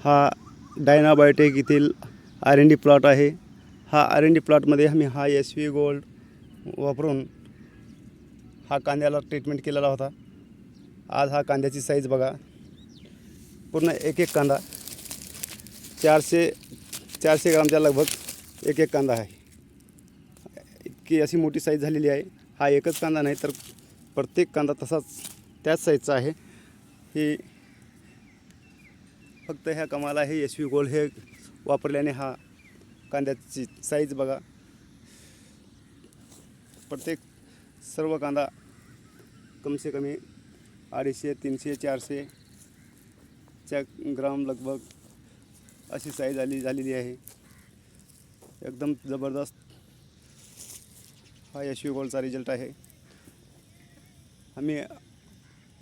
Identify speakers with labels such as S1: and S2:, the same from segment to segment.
S1: हा डायनाबायोटेक येथील R&D plot आहे। हा R&D प्लॉटमध्ये आम्ही हा SV गोल्ड वापरून हा कांद्याला ट्रीटमेंट केलेला होता। आज हा कांद्याची साईज बघा, पूर्ण एक एक कांदा 400 ग्रामच्या लगभग एक एक कांदा आहे। इतकी अशी मोठी साईज झालेली आहे। हा एकच कांदा नाही तर प्रत्येक कांदा तसाच त्याच साईजचा आहे। ही फक्त ह्या कमाल आहे SV गोल्ड हे वापरल्याने हा कांद्याची साईज बघा, प्रत्येक सर्व कांदा कमसे कमी 250, 300, 400 ग्राम लगभग अशी साईज झालेली आहे। एकदम ज़बरदस्त हा SV गोल्डचा रिझल्ट आहे। आम्ही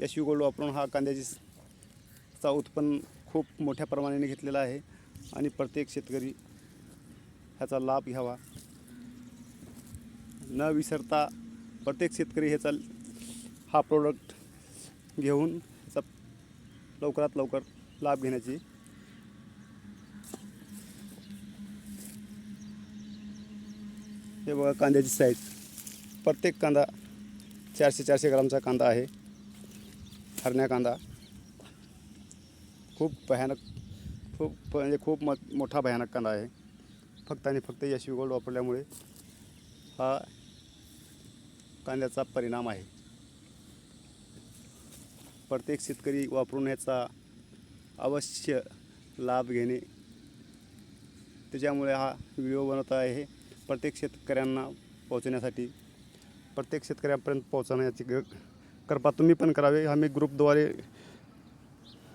S1: SV गोल्ड वापरून हा कांद्याचा उत्पन्न खूप मोठ्या प्रमाणाने घेतलेला आहे आणि प्रत्येक शेतकरी ह्याचा लाभ घ्यावा न विसरता प्रत्येक शेतकरी हा प्रोडक्ट घेऊन ह्याचा लवकरात लवकर लाभ घेण्याची हे बघा कांद्याची साईज, प्रत्येक कांदा 400 ग्रामचा कांदा आहे। हरण्या कांदा खूप भयानक, खूप मोठा भयानक कांदा आहे। फक्त आणि फक्त SV गोल्ड वापरल्यामुळे हा कांद्याचा परिणाम आहे। प्रत्येक शेतकरी वापरून याचा अवश्य लाभ घेणे, त्याच्यामुळे हा व्हिडिओ बनवत आहे। प्रत्येक शेतकऱ्यांना पोहोचण्यासाठी, प्रत्येक शेतकऱ्यांपर्यंत पोहोचवण्याची कृपा तुम्ही पण करावे। आम्ही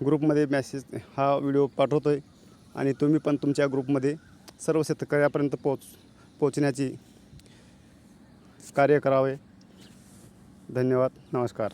S1: ग्रुपमध्ये मेसेज हा व्हिडिओ पाठवतो आहे आणि तुम्ही पण तुमच्या ग्रुपमध्ये सर्व शेतकऱ्यापर्यंत पोहोचण्याची कार्य करावे। धन्यवाद, नमस्कार।